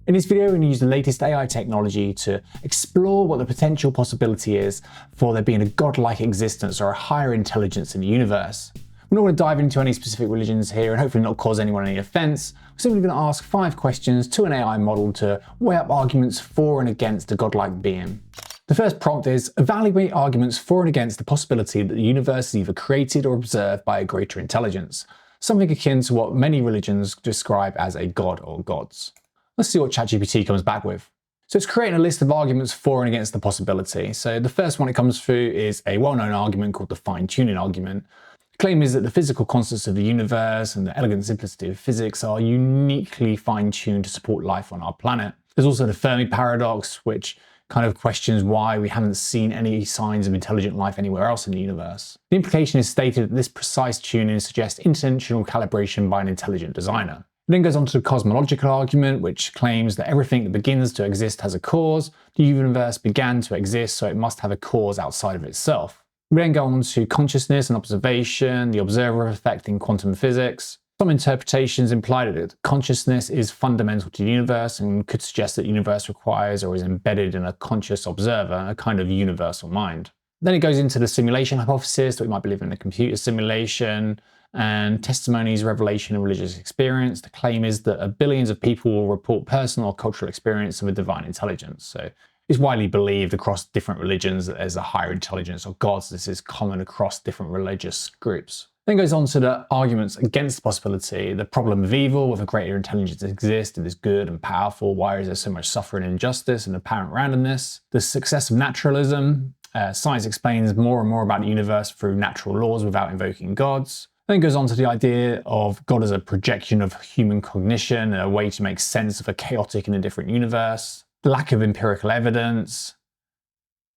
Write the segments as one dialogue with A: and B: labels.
A: In this video, we're going to use the latest AI technology to explore what the potential possibility is for there being a godlike existence or a higher intelligence in the universe. We're not going to dive into any specific religions here and hopefully not cause anyone any offense. We're simply going to ask 5 questions to an AI model to weigh up arguments for and against a godlike being. The first prompt is, evaluate arguments for and against the possibility that the universe is either created or observed by a greater intelligence, something akin to what many religions describe as a god or gods. Let's see what ChatGPT comes back with. So it's creating a list of arguments for and against the possibility. So the first one it comes through is a well-known argument called the fine-tuning argument. The claim is that the physical constants of the universe and the elegant simplicity of physics are uniquely fine-tuned to support life on our planet. There's also the Fermi paradox, which kind of questions why we haven't seen any signs of intelligent life anywhere else in the universe. The implication is stated that this precise tuning suggests intentional calibration by an intelligent designer. It then goes on to the cosmological argument, which claims that everything that begins to exist has a cause. The universe began to exist, so it must have a cause outside of itself. We then go on to consciousness and observation, the observer effect in quantum physics. Some interpretations imply that consciousness is fundamental to the universe and could suggest that the universe requires or is embedded in a conscious observer, a kind of universal mind. Then it goes into the simulation hypothesis, that we might be living in a computer simulation, and testimonies, revelation, and religious experience. The claim is that billions of people will report personal or cultural experience of a divine intelligence. So it's widely believed across different religions that there's a higher intelligence or gods. This is common across different religious groups. Then goes on to the arguments against the possibility, the problem of evil, whether greater intelligence exists and is good and powerful, why is there so much suffering and injustice and apparent randomness, the success of naturalism, science explains more and more about the universe through natural laws without invoking gods. Then goes on to the idea of God as a projection of human cognition, a way to make sense of a chaotic and indifferent universe, the lack of empirical evidence,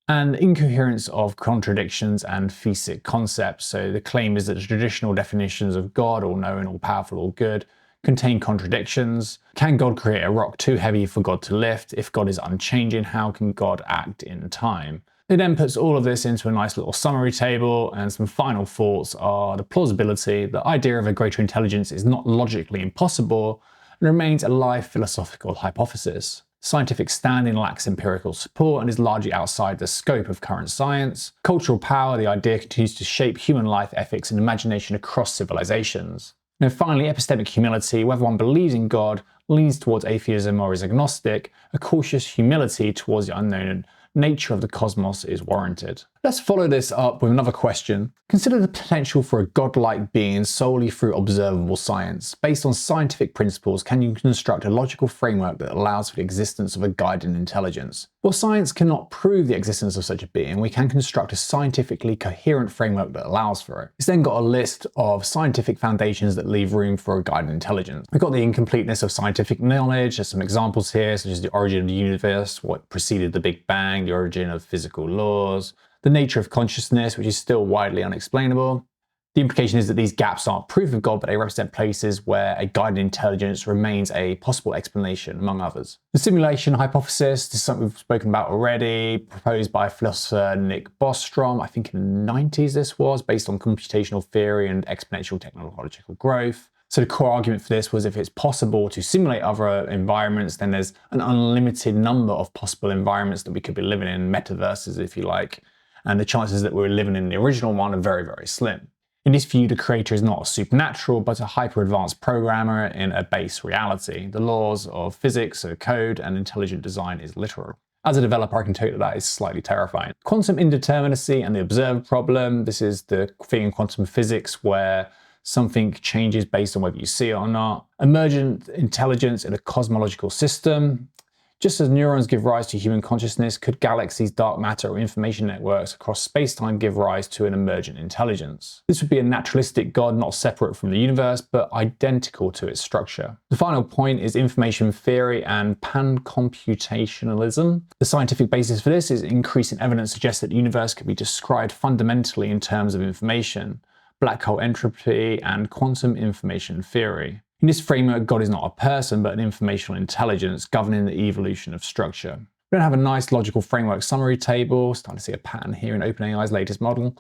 A: and incoherence of contradictions and theistic concepts. So the claim is that the traditional definitions of God, all knowing, all powerful, all good, contain contradictions. Can God create a rock too heavy for God to lift? If God is unchanging, how can God act in time? It then puts all of this into a nice little summary table, and some final thoughts are the plausibility. The idea of a greater intelligence is not logically impossible and remains a live philosophical hypothesis. Scientific standing lacks empirical support and is largely outside the scope of current science. Cultural power, the idea continues to shape human life, ethics, and imagination across civilizations. And finally, epistemic humility, whether one believes in God, leans towards atheism or is agnostic, a cautious humility towards the unknown nature of the cosmos is warranted. Let's follow this up with another question. Consider the potential for a godlike being solely through observable science. Based on scientific principles, can you construct a logical framework that allows for the existence of a guiding intelligence? While science cannot prove the existence of such a being, we can construct a scientifically coherent framework that allows for it. It's then got a list of scientific foundations that leave room for a guiding intelligence. We've got the incompleteness of scientific knowledge. There's some examples here, such as the origin of the universe, what preceded the Big Bang, the origin of physical laws, the nature of consciousness, which is still widely unexplainable. The implication is that these gaps aren't proof of God, but they represent places where a guided intelligence remains a possible explanation, among others. The simulation hypothesis, this is something we've spoken about already, proposed by philosopher Nick Bostrom, I think in the 90s this was, based on computational theory and exponential technological growth. So the core argument for this was if it's possible to simulate other environments, then there's an unlimited number of possible environments that we could be living in, metaverses if you like, and the chances that we're living in the original one are very, very slim. In this view, the creator is not a supernatural, but a hyper-advanced programmer in a base reality. The laws of physics are code, and intelligent design is literal. As a developer, I can tell you that is slightly terrifying. Quantum indeterminacy and the observer problem. This is the thing in quantum physics where something changes based on whether you see it or not. Emergent intelligence in a cosmological system. Just as neurons give rise to human consciousness, could galaxies, dark matter, or information networks across space-time give rise to an emergent intelligence? This would be a naturalistic God not separate from the universe, but identical to its structure. The final point is information theory and pan-computationalism. The scientific basis for this is increasing evidence suggests that the universe could be described fundamentally in terms of information, black hole entropy, and quantum information theory. In this framework, God is not a person, but an informational intelligence governing the evolution of structure. We then have a nice logical framework summary table, starting to see a pattern here in OpenAI's latest model,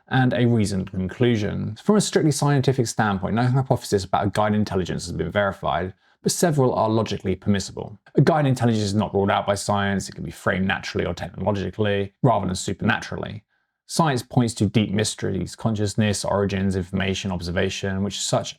A: and a reasoned conclusion. From a strictly scientific standpoint, no hypothesis about a guided intelligence has been verified, but several are logically permissible. A guiding intelligence is not ruled out by science. It can be framed naturally or technologically, rather than supernaturally. Science points to deep mysteries, consciousness, origins, information, observation, which such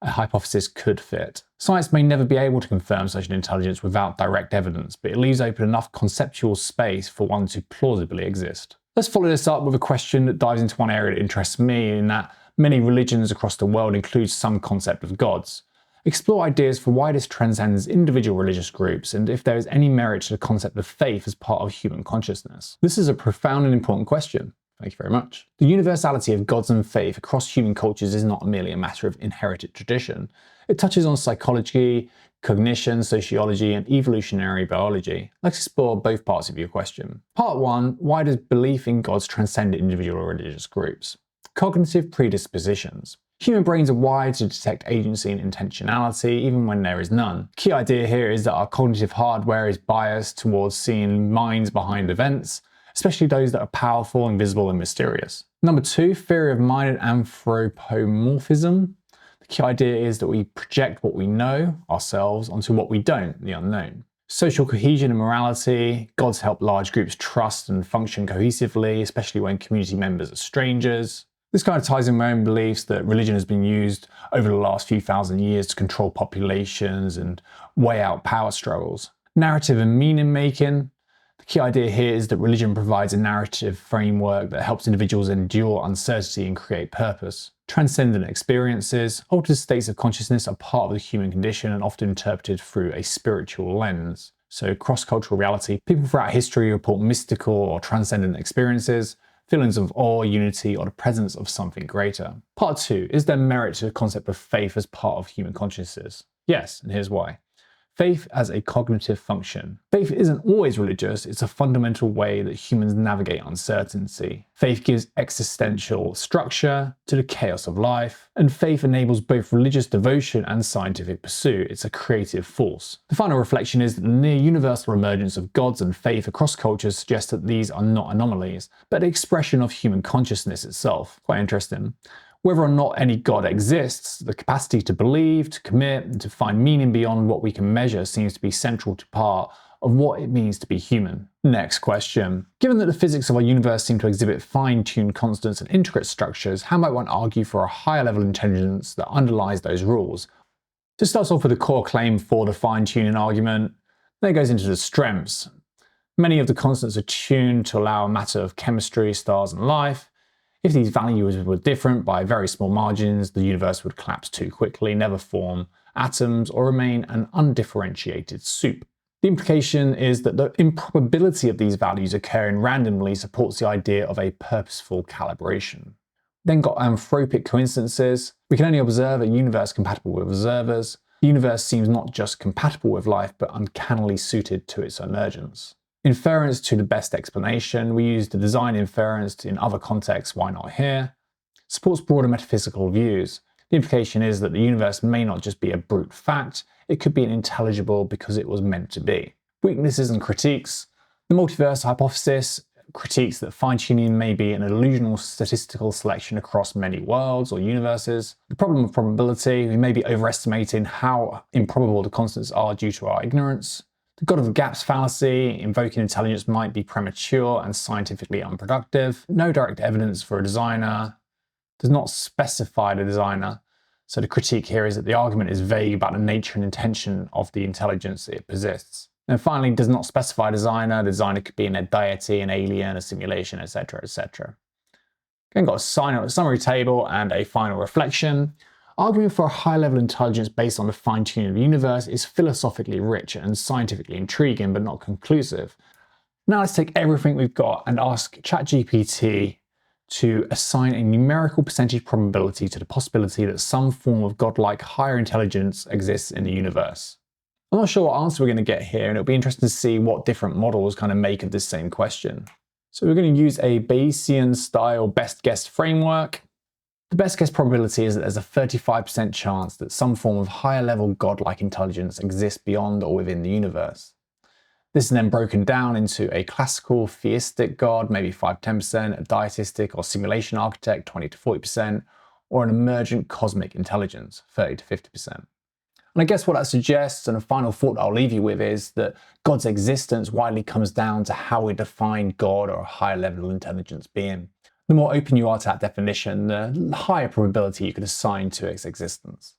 A: a hypothesis could fit. Science may never be able to confirm such an intelligence without direct evidence, but it leaves open enough conceptual space for one to plausibly exist. Let's follow this up with a question that dives into one area that interests me, in that many religions across the world include some concept of gods. Explore ideas for why this transcends individual religious groups, and if there is any merit to the concept of faith as part of human consciousness. This is a profound and important question. Thank you very much. The universality of gods and faith across human cultures is not merely a matter of inherited tradition. It touches on psychology, cognition, sociology, and evolutionary biology. Let's explore both parts of your question. Part 1. Why does belief in gods transcend individual religious groups? Cognitive predispositions. Human brains are wired to detect agency and intentionality even when there is none. The key idea here is that our cognitive hardware is biased towards seeing minds behind events, especially those that are powerful, invisible, and mysterious. Number 2, theory of mind and anthropomorphism. The key idea is that we project what we know, ourselves, onto what we don't, the unknown. Social cohesion and morality. Gods help large groups trust and function cohesively, especially when community members are strangers. This kind of ties in my own beliefs that religion has been used over the last few thousand years to control populations and weigh out power struggles. Narrative and meaning making. The key idea here is that religion provides a narrative framework that helps individuals endure uncertainty and create purpose. Transcendent experiences. Altered states of consciousness are part of the human condition and often interpreted through a spiritual lens. So cross-cultural reality. People throughout history report mystical or transcendent experiences, feelings of awe, unity, or the presence of something greater. Part 2. Is there merit to the concept of faith as part of human consciousness? Yes, and here's why. Faith as a cognitive function. Faith isn't always religious, it's a fundamental way that humans navigate uncertainty. Faith gives existential structure to the chaos of life, and faith enables both religious devotion and scientific pursuit. It's a creative force. The final reflection is that the near universal emergence of gods and faith across cultures suggests that these are not anomalies, but the expression of human consciousness itself. Quite interesting. Whether or not any God exists, the capacity to believe, to commit, and to find meaning beyond what we can measure seems to be central to part of what it means to be human. Next question. Given that the physics of our universe seem to exhibit fine-tuned constants and intricate structures, how might one argue for a higher level intelligence that underlies those rules? To start off with the core claim for the fine-tuning argument, then it goes into the strengths. Many of the constants are tuned to allow a matter of chemistry, stars, and life. If these values were different by very small margins, the universe would collapse too quickly, never form atoms, or remain an undifferentiated soup. The implication is that the improbability of these values occurring randomly supports the idea of a purposeful calibration. Then got anthropic coincidences. We can only observe a universe compatible with observers. The universe seems not just compatible with life, but uncannily suited to its emergence. Inference to the best explanation. We use the design inference in other contexts, why not here? Supports broader metaphysical views. The implication is that the universe may not just be a brute fact, it could be an intelligible because it was meant to be. Weaknesses and critiques. The multiverse hypothesis critiques that fine-tuning may be an illusional statistical selection across many worlds or universes. The problem of probability. We may be overestimating how improbable the constants are due to our ignorance. The God of gaps fallacy, invoking intelligence might be premature and scientifically unproductive. No direct evidence for a designer. Does not specify the designer. So the critique here is that the argument is vague about the nature and intention of the intelligence it possesses. And finally, does not specify designer. The designer could be a deity, an alien, a simulation, etc., etc. Again, got a summary table and a final reflection. Arguing for a high-level intelligence based on the fine-tuning of the universe is philosophically rich and scientifically intriguing, but not conclusive. Now let's take everything we've got and ask ChatGPT to assign a numerical percentage probability to the possibility that some form of godlike higher intelligence exists in the universe. I'm not sure what answer we're going to get here, and it'll be interesting to see what different models kind of make of this same question. So we're going to use a Bayesian-style best guess framework. The best guess probability is that there's a 35% chance that some form of higher level godlike intelligence exists beyond or within the universe. This is then broken down into a classical theistic god, maybe 5-10%, a dietistic or simulation architect, 20-40%, or an emergent cosmic intelligence, 30-50%. And I guess what that suggests, and a final thought that I'll leave you with, is that God's existence widely comes down to how we define God or a higher level of intelligence being. The more open you are to that definition, the higher probability you could assign to its existence.